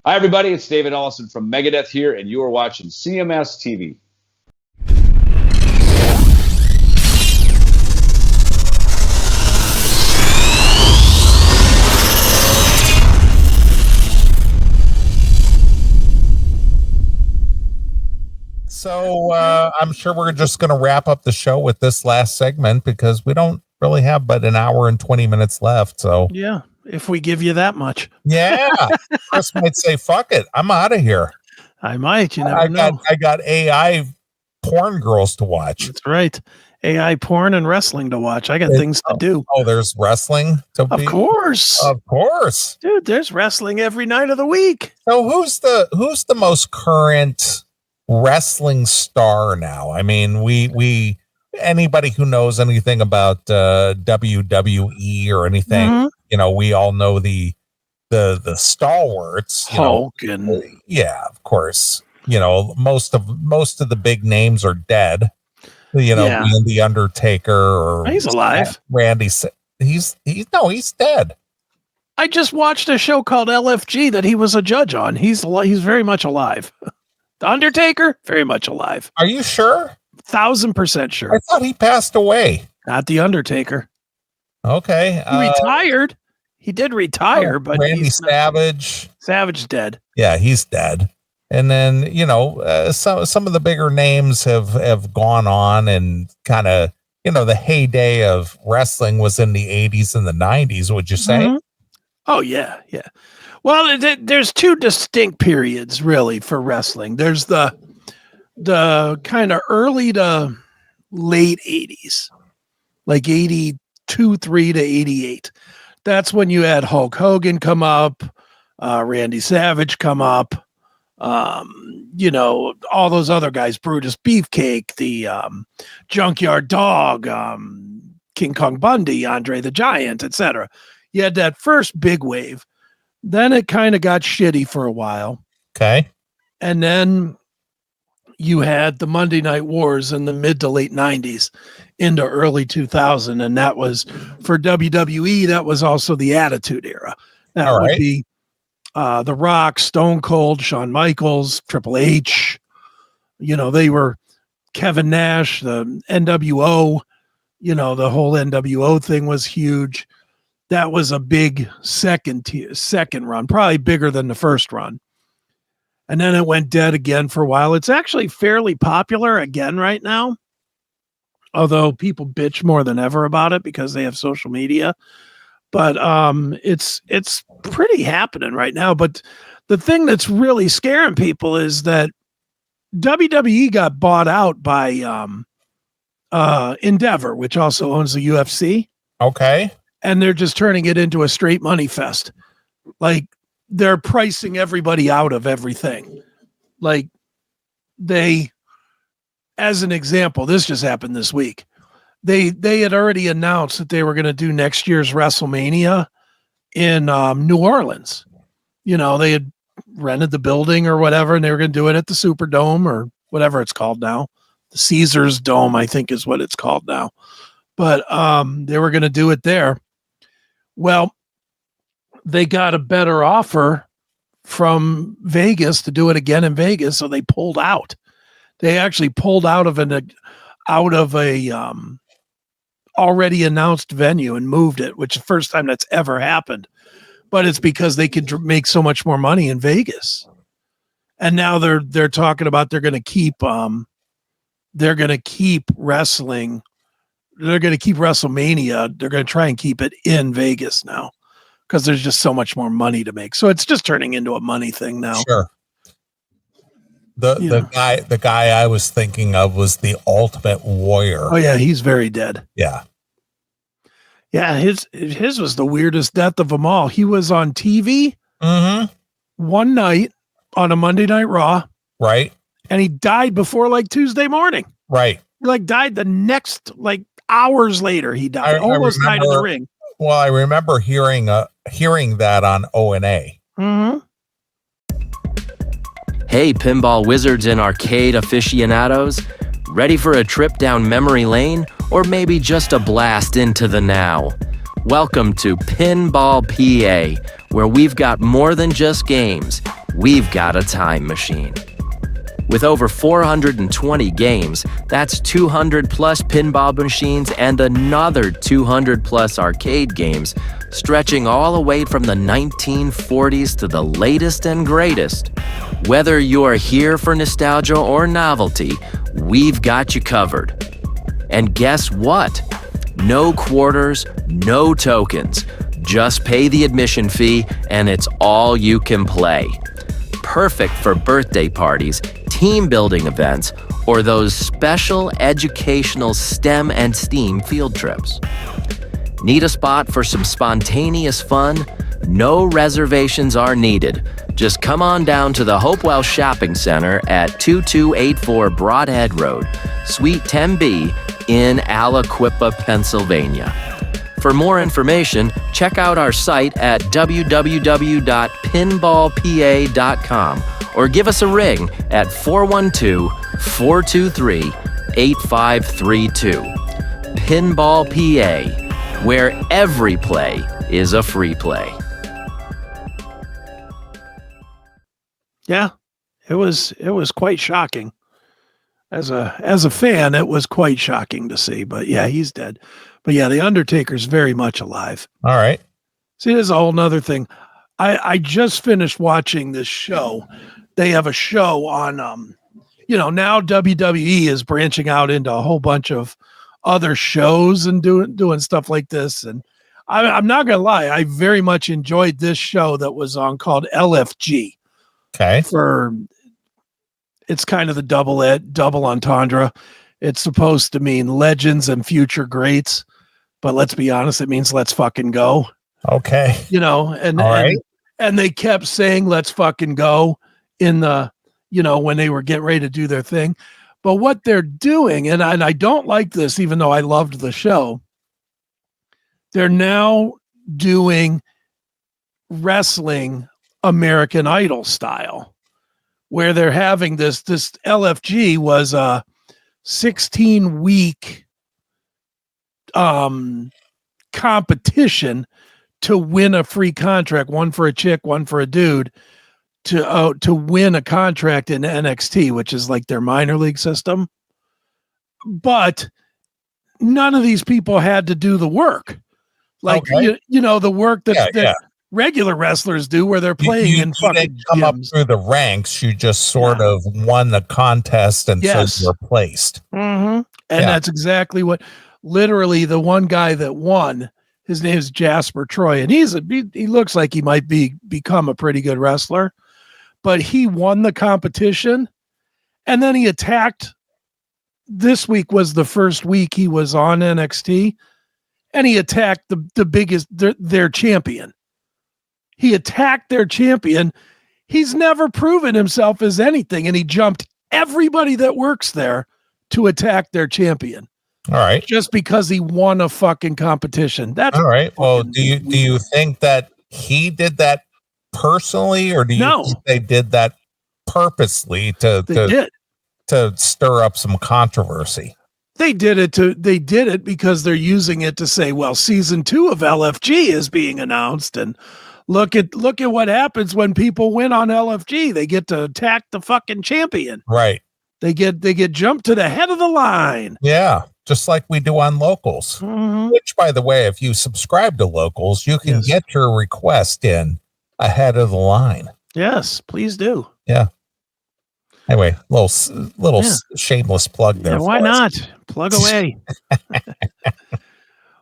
Hi, everybody. It's David Ellison from Megadeth here, and you are watching CMS TV. So I'm sure we're just going to wrap up the show with this last segment because we don't really have but an hour and 20 minutes left. So yeah, if we give you that much. Yeah. Chris might say, fuck it, I'm out of here. I might. You never know. I got AI porn girls to watch. That's right. AI porn and wrestling to watch. I got things to do. Oh, there's wrestling to Of course. Of course. Dude, there's wrestling every night of the week. So who's the most current wrestling star now? I mean, we anybody who knows anything about WWE or anything, we all know the stalwarts. Hogan. Yeah, of course. Most of the big names are dead. Being the Undertaker or he's alive. Randy, he's dead. I just watched a show called LFG that he was a judge on. He's very much alive. The Undertaker, very much alive. Are you sure? 1000% sure. I thought he passed away. Not the Undertaker. Okay. He retired. He did retire, but Randy Savage. Savage dead. Yeah, he's dead. And then, some of the bigger names have gone on and kind of, the heyday of wrestling was in the 80s and the 90s, would you say? Mm-hmm. Oh, yeah, yeah. Well, there's two distinct periods, really, for wrestling. There's the kind of early to late 80s, like 82, 3 to 88. That's when you had Hulk Hogan come up, Randy Savage come up, all those other guys, Brutus Beefcake, the Junkyard Dog, King Kong Bundy, Andre the Giant, etc. You had that first big wave. Then it kind of got shitty for a while. Okay. And then you had the Monday Night Wars in the mid to late 90s into early 2000. And that was for WWE. That was also the Attitude Era. That would be The Rock, Stone Cold, Shawn Michaels, Triple H. They were Kevin Nash, the NWO. The whole NWO thing was huge. That was a big second run, probably bigger than the first run. And then it went dead again for a while. It's actually fairly popular again right now, although people bitch more than ever about it because they have social media. But it's pretty happening right now. But the thing that's really scaring people is that WWE got bought out by Endeavor, which also owns the UFC. Okay. And they're just turning it into a straight money fest. Like, they're pricing everybody out of everything. Like, as an example, this just happened this week. They had already announced that they were going to do next year's WrestleMania in New Orleans. They had rented the building or whatever, and they were going to do it at the Superdome or whatever it's called now. The Caesars Dome, I think, is what it's called now. But they were going to do it there. Well, they got a better offer from Vegas to do it again in Vegas, so they pulled out. They actually pulled out of a already announced venue and moved it, which is the first time that's ever happened. But it's because they could make so much more money in Vegas. And now they're talking about they're going to keep wrestling. They're going to keep WrestleMania. They're going to try and keep it in Vegas now because there's just so much more money to make. So it's just turning into a money thing now. Sure. The guy I was thinking of was the Ultimate Warrior. Oh yeah, he's very dead. Yeah. Yeah, his was the weirdest death of them all. He was on TV one night on a Monday Night Raw. Right. And he died before like Tuesday morning. Right. He died the next hours later. He died. Almost died in the ring. Well, I remember hearing that on O&A. Mm-hmm. Hey, pinball wizards and arcade aficionados. Ready for a trip down memory lane? Or maybe just a blast into the now? Welcome to Pinball PA, where we've got more than just games. we've got a time machine. With over 420 games, that's 200 plus pinball machines and another 200 plus arcade games, stretching all the way from the 1940s to the latest and greatest. Whether you're here for nostalgia or novelty, we've got you covered. And guess what? No quarters, no tokens. Just pay the admission fee and it's all you can play. Perfect for birthday parties, team building events, or those special educational STEM and STEAM field trips. Need a spot for some spontaneous fun? No reservations are needed. Just come on down to the Hopewell Shopping Center at 2284 Broadhead Road, Suite 10B in Aliquippa, Pennsylvania. For more information, check out our site at www.pinballpa.com or give us a ring at 412-423-8532. Pinball PA, where every play is a free play. Yeah, it was quite shocking. As a fan, it was quite shocking to see. But yeah, he's dead. But yeah, the Undertaker's very much alive. All right. See, there's a whole nother thing. I just finished watching this show. They have a show on, now WWE is branching out into a whole bunch of other shows and doing stuff like this. And I'm not going to lie, I very much enjoyed this show that was on called LFG. Okay. It's kind of the double entendre. It's supposed to mean legends and future greats, but let's be honest, it means let's fucking go. Okay. And they kept saying let's fucking go in the, when they were getting ready to do their thing. But what they're doing, and I don't like this, even though I loved the show, they're now doing wrestling American Idol style, where they're having this LFG was a 16-week competition to win a free contract, one for a chick, one for a dude, to win a contract in NXT, which is like their minor league system. But none of these people had to do the work. Like, okay. The work that regular wrestlers do, where they're playing in fucking didn't come gyms. up through the ranks. You just sort of won the contest and so you're placed. Mm-hmm. And that's exactly what, literally the one guy that won, his name is Jasper Troy, and he looks like he might become a pretty good wrestler, but he won the competition, and then he attacked. This week was the first week he was on NXT, and he attacked the biggest, their champion. He attacked their champion. He's never proven himself as anything, and he jumped everybody that works there to attack their champion. All right. Just because he won a fucking competition. That's all right. Well, do you think that he did that personally, or do you think they did that purposely to stir up some controversy? They did it because they're using it to say, well, season 2 of LFG is being announced, and look at what happens when people win on LFG. They get to attack the fucking champion. Right. They get jumped to the head of the line. Yeah. Just like we do on Locals, which, by the way, if you subscribe to Locals, you can get your request in ahead of the line. Yes, please do. Yeah. Anyway, little shameless plug there. Yeah, why not? Plug away.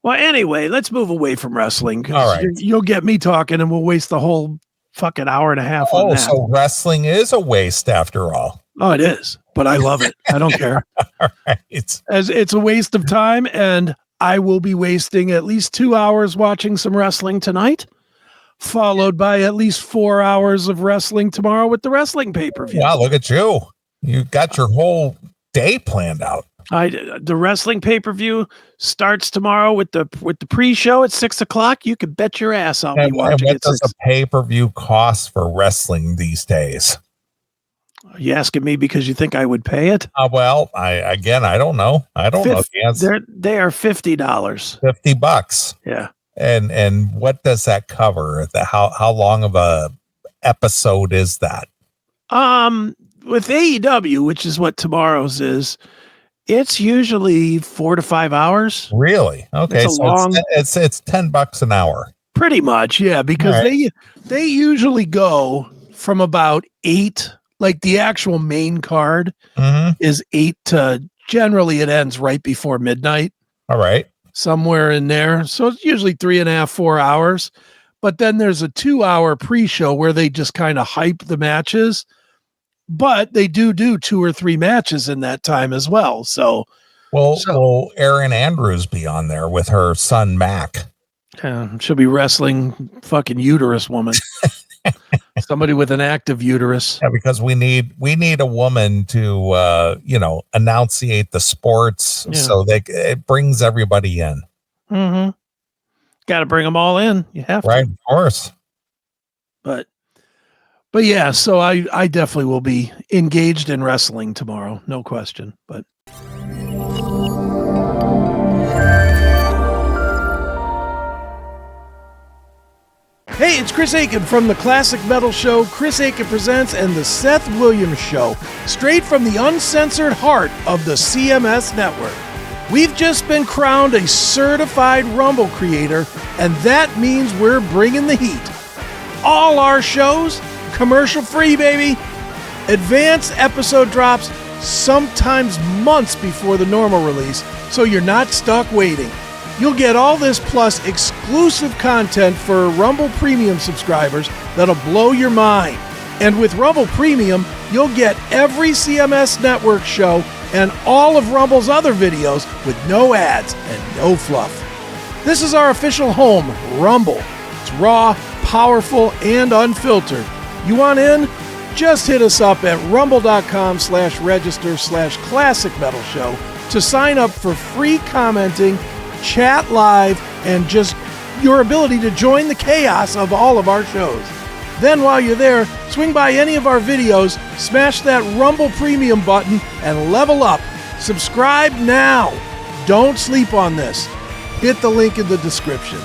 Well, anyway, let's move away from wrestling. All right. You'll get me talking and we'll waste the whole fucking hour and a half on that. So wrestling is a waste after all. Oh, it is, but I love it. I don't care. All right. As it's a waste of time, and I will be wasting at least 2 hours watching some wrestling tonight, followed by at least 4 hours of wrestling tomorrow with the wrestling pay-per-view. Wow, look at you. You got your whole day planned out. The wrestling pay-per-view starts tomorrow with the pre-show at 6:00. You can bet your ass I'll be watching it. What does a pay-per-view cost for wrestling these days? Are you asking me because you think I would pay it? Well, I don't know. I don't know the answer. They are $50. $50. Yeah. And what does that cover? How long of a episode is that? With AEW, which is what tomorrow's is, it's usually 4 to 5 hours. Really? Okay, it's so it's $10 an hour. Pretty much, yeah, because they usually go from about 8, like the actual main card is 8 to, generally it ends right before midnight. All right. Somewhere in there. So it's usually 3.5, 4 hours. But then there's a 2-hour pre-show where they just kind of hype the matches. But they do 2 or 3 matches in that time as well. So will Erin Andrews be on there with her son Mac? She'll be wrestling fucking uterus woman. Somebody with an active uterus. Yeah, because we need a woman to enunciate the sports, so it brings everybody in. Mm-hmm. Got to bring them all in. You have right, to. Of course. But yeah, so I definitely will be engaged in wrestling tomorrow, no question. But hey, it's Chris Akin from the Classic Metal Show, Chris Akin Presents, and the Seth Williams Show, straight from the uncensored heart of the CMS network. We've just been crowned a certified Rumble creator, and that means we're bringing the heat. All our shows, commercial free, baby. Advanced episode drops, sometimes months before the normal release, so you're not stuck waiting. You'll get all this plus exclusive content for Rumble Premium subscribers that'll blow your mind. And with Rumble Premium, you'll get every CMS Network show and all of Rumble's other videos with no ads and no fluff. This is our official home, Rumble. It's raw, powerful, and unfiltered. You want in? Just hit us up at rumble.com/register/classic metal show to sign up for free commenting, chat live, and just your ability to join the chaos of all of our shows. Then while you're there, swing by any of our videos, smash that Rumble Premium button, and level up. Subscribe now. Don't sleep on this. Hit the link in the description.